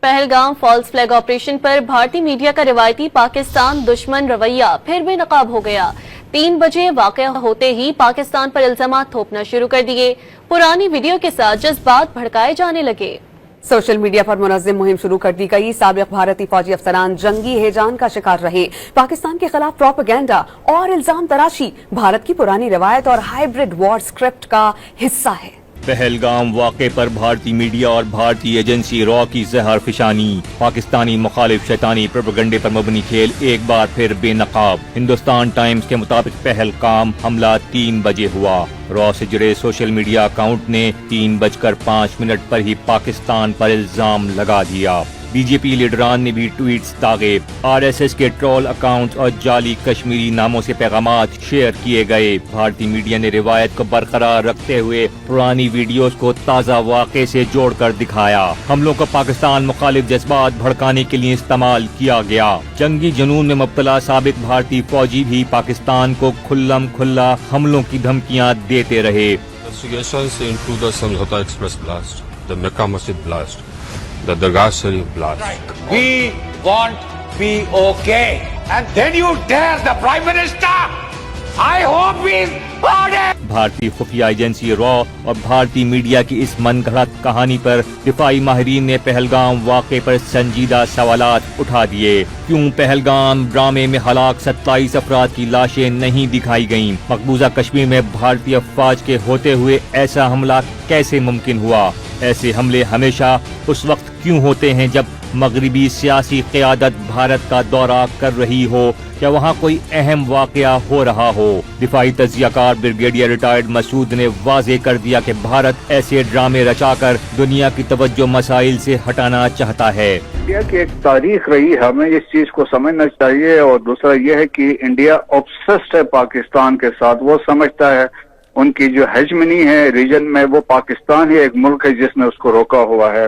Pahalgam false flag operation पर भारतीय media का रिवायती पाकिस्तान दुश्मन रवैया फिर बेनकाब हो गया। 3 बजे वाक़या होते ही पाकिस्तान पर इल्जामात थोपना शुरू कर दिए। पुरानी वीडियो के साथ जज्बात भड़काए जाने लगे। सोशल मीडिया पर मुनज़्ज़म मुहिम शुरू कर दी गई। साबिक़ भारतीय फौजी अफसरान जंगी हेजान का शिकार रहे। पाकिस्तान के खिलाफ प्रोपेगेंडा और इल्जाम तराशी भारत की पुरानी रवायत और हाइब्रिड वॉर स्क्रिप्ट का हिस्सा है। पहलगाम वाक़े पर भारतीय मीडिया और भारतीय एजेंसी रॉ की जहर फिशानी, पाकिस्तानी मुखालिफ शैतानी प्रोपेगेंडे पर मबनी खेल एक बार फिर बेनकाब। हिंदुस्तान टाइम्स के मुताबिक पहलगाम हमला 3 बजे हुआ। रॉ से जुड़े सोशल मीडिया अकाउंट ने 3:05 पर ही पाकिस्तान पर इल्जाम लगा दिया। बीजेपी लीडरान ने भी ट्वीट्स दागे। आरएसएस के ट्रोल अकाउंट और जाली कश्मीरी नामों से पैगामात शेयर किए गए। भारतीय मीडिया ने रिवायत को बरकरार रखते हुए पुरानी वीडियोस को ताज़ा वाक़े से जोड़कर दिखाया। हमलों को पाकिस्तान मुखालिफ जज्बात भड़काने के लिए इस्तेमाल किया गया। जंगी जुनून में मुब्तला साबिक भारतीय फौजी भी पाकिस्तान को खुल्लम खुल्ला हमलों की धमकियां देते रहे। Investigations into the Samjhauta Express blast, the Mecca Masjid blast, the Dargah Sharif blast. We want POK, and then you dare the Prime Minister. I hope he's ordered. भारतीय खुफिया एजेंसी रॉ और भारतीय मीडिया की इस मनगढ़ंत कहानी पर दिफाई माहिरीन ने पहलगाम वाक़े पर संजीदा सवालात उठा दिए। क्यों पहलगाम ड्रामे में हलाक 27 अफराद की लाशें नहीं दिखाई गईं? मकबूजा कश्मीर में भारतीय अफवाज के होते हुए ऐसा हमला कैसे मुमकिन हुआ? ऐसे हमले हमेशा उस वक्त क्यों होते हैं जब मगरिबी सियासी क़यादत भारत का दौरा कर रही हो या वहाँ कोई अहम वाक़या हो रहा हो? दिफाई तज्ज़ियाकार ब्रिगेडियर रिटायर्ड मसूद ने वाज़े कर दिया कि भारत ऐसे ड्रामे रचाकर दुनिया की तवज्जो मसाइल से हटाना चाहता है। इंडिया की एक तारीख रही, हमें इस चीज को समझना चाहिए। और दूसरा ये है कि इंडिया ऑब्सेस्ड है पाकिस्तान के साथ। वो समझता है उनकी जो हेजमनी है रीजन में, वो पाकिस्तान ही एक मुल्क है जिसने उसको रोका हुआ है।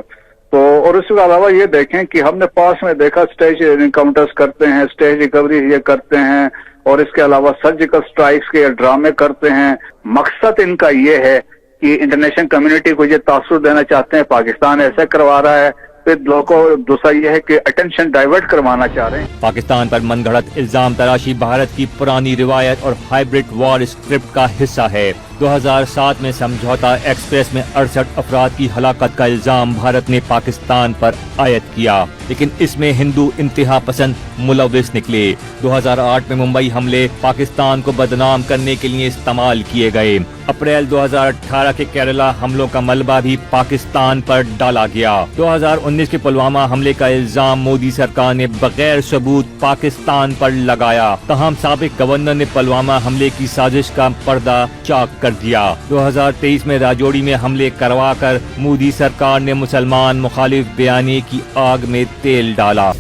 तो और उसके अलावा ये देखें कि हमने पास में देखा स्टेज इनकाउंटर्स करते हैं, स्टेज रिकवरी ये करते हैं, और इसके अलावा सर्जिकल स्ट्राइक्स के ड्रामे करते हैं। मकसद इनका ये है कि इंटरनेशनल कम्युनिटी को ये तासुर देना चाहते हैं पाकिस्तान ऐसा करवा रहा है। फिर लोगों को दूसरा ये है कि अटेंशन डाइवर्ट करवाना चाह रहे हैं। पाकिस्तान पर मनगढ़ंत इल्जाम तराशी भारत की पुरानी रिवायत और हाइब्रिड वॉर स्क्रिप्ट का हिस्सा है। 2007 में समझौता एक्सप्रेस में 68 अफराद की हलाकत का इल्जाम भारत ने पाकिस्तान पर आयद किया, लेकिन इसमें हिंदू इंतहा पसंद मुलविस निकले। 2008 में मुंबई हमले पाकिस्तान को बदनाम करने के लिए इस्तेमाल किए गए। अप्रैल 2018 के केरला हमलों का मलबा भी पाकिस्तान पर डाला गया। 2019 के पुलवामा हमले का इल्जाम मोदी सरकार ने बगैर सबूत पाकिस्तान पर लगाया। तहम साबिक गवर्नर ने पुलवामा हमले की साजिश का पर्दा चाक कर दिया। 2023 में राजौरी में हमले करवाकर मोदी सरकार ने मुसलमान मुखालिफ बयानी की आग में तेल डाला।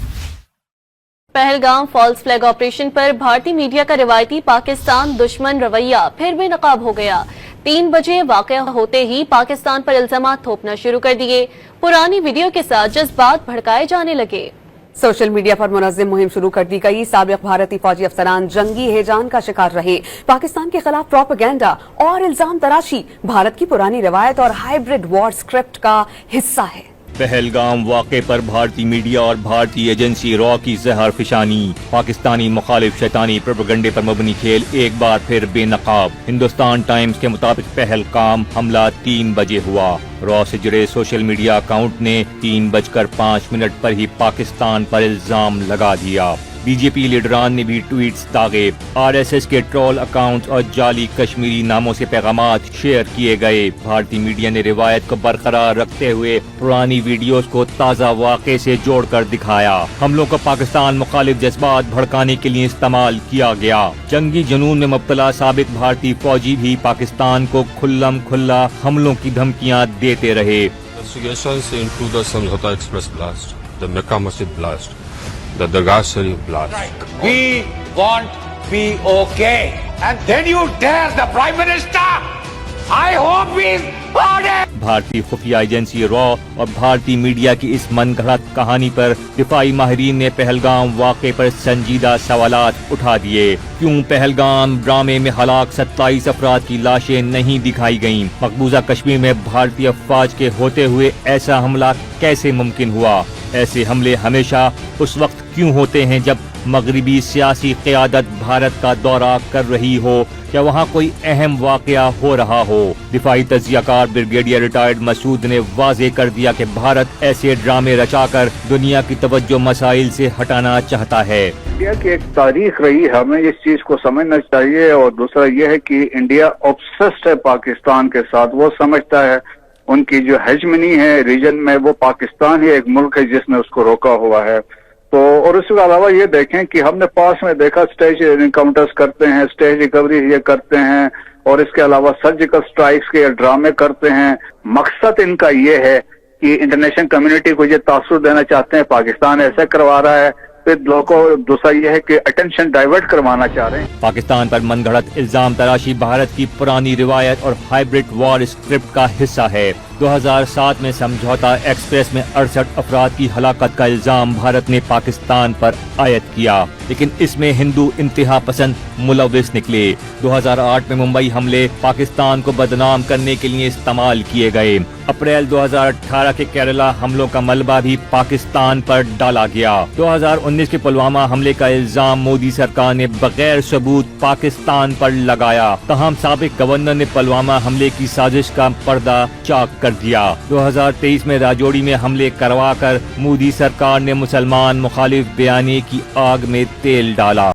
पहलगाम फॉल्स फ्लैग ऑपरेशन पर भारतीय मीडिया का रिवायती पाकिस्तान दुश्मन रवैया फिर बेनकाब हो गया। 3 बजे वाक़या होते ही पाकिस्तान पर इल्जामात थोपना शुरू कर दिए। पुरानी वीडियो के साथ जज्बात भड़काए जाने लगे। सोशल मीडिया पर मुनज़्ज़म मुहिम शुरू कर दी गई। साबिक़ भारतीय फौजी अफसरान जंगी हेजान का शिकार रहे। पाकिस्तान के खिलाफ प्रोपेगेंडा और इल्जाम तराशी भारत की पुरानी रवायत और हाइब्रिड वॉर स्क्रिप्ट का हिस्सा है। पहलगाम वाक़े पर भारतीय मीडिया और भारतीय एजेंसी रॉ की जहर फिशानी, पाकिस्तानी मुखालिफ शैतानी प्रोपेगेंडे पर मबनी खेल एक बार फिर बेनकाब। हिंदुस्तान टाइम्स के मुताबिक पहलगाम हमला 3 बजे हुआ। रॉ से जुड़े सोशल मीडिया अकाउंट ने 3:05 पर ही पाकिस्तान पर इल्जाम लगा दिया। बीजेपी लीडरान ने भी ट्वीट्स दागे। आरएसएस के ट्रोल अकाउंट और जाली कश्मीरी नामों से पैगामात शेयर किए गए। भारतीय मीडिया ने रिवायत को बरकरार रखते हुए पुरानी वीडियोस को ताज़ा वाक़े से जोड़कर दिखाया। हमलों को पाकिस्तान मुखालिफ जज्बात भड़काने के लिए इस्तेमाल किया गया। जंगी जुनून में मुब्तला साबिक भारतीय फौजी भी पाकिस्तान को खुल्लम खुल्ला हमलों की धमकियां देते रहे। Investigations into the Samjhauta Express blast, the Mecca Masjid blast, the Dargah Sharif blast. We want POK, and then you dare the Prime Minister. I hope he's ordered. भारतीय खुफिया एजेंसी रॉ और भारतीय मीडिया की इस मनगढ़ंत कहानी पर दिफाई माहिरीन ने पहलगाम वाक़े पर संजीदा सवालात उठा दिए। क्यों पहलगाम ड्रामे में हलाक 27 अफराद की लाशें नहीं दिखाई गईं? मकबूजा कश्मीर में भारतीय अफवाज के होते हुए ऐसा हमला कैसे मुमकिन हुआ? ایسے حملے ہمیشہ اس وقت کیوں ہوتے ہیں جب مغربی سیاسی قیادت بھارت کا دورہ کر رہی ہو یا وہاں کوئی اہم واقعہ ہو رہا ہو؟ دفاعی تجزیہ کار بریگیڈیئر ریٹائرڈ مسعود نے واضح کر دیا کہ بھارت ایسے ڈرامے رچا کر دنیا کی توجہ مسائل سے ہٹانا چاہتا ہے۔ انڈیا کی ایک تاریخ رہی ہے، ہمیں اس چیز کو سمجھنا چاہیے، اور دوسرا یہ ہے کہ انڈیا obsessed ہے پاکستان کے ساتھ، وہ سمجھتا ہے ان کی جو ہیجمنی ہے ریجن میں، وہ پاکستان ہی ایک ملک ہے جس نے اس کو روکا ہوا ہے۔ تو اور اس کے علاوہ یہ دیکھیں کہ ہم نے پاس میں دیکھا اسٹیج انکاؤنٹرز کرتے ہیں، اسٹیج ریکوری یہ کرتے ہیں، اور اس کے علاوہ سرجیکل سٹرائکس کے ڈرامے کرتے ہیں۔ مقصد ان کا یہ ہے کہ انٹرنیشنل کمیونٹی کو یہ تاثر دینا چاہتے ہیں پاکستان ایسا کروا رہا ہے، پھر لوگوں کو دوسرا یہ ہے کہ اٹینشن ڈائیورٹ کروانا چاہ رہے ہیں۔ پاکستان پر من گھڑت الزام تراشی بھارت کی پرانی روایت اور ہائیبرڈ وار اسکرپٹ کا حصہ ہے۔ 2007 میں سمجھوتا ایکسپریس میں 68 افراد کی ہلاکت کا الزام بھارت نے پاکستان پر عائد کیا، لیکن اس میں ہندو انتہا پسند ملوث نکلے۔ 2008 میں ممبئی حملے پاکستان کو بدنام کرنے کے لیے استعمال کیے گئے۔ اپریل 2018 کے کیرلا حملوں کا ملبہ بھی پاکستان پر ڈالا گیا۔ 2019 کے پلوامہ حملے کا الزام مودی سرکار نے بغیر ثبوت پاکستان پر لگایا، تاہم سابق گورنر نے پلوامہ حملے کی سازش کا پردہ چاک کر دیا۔ 2023 میں راجوڑی میں حملے کروا کر مودی سرکار نے مسلمان مخالف بیانیے کی آگ میں تیل ڈالا۔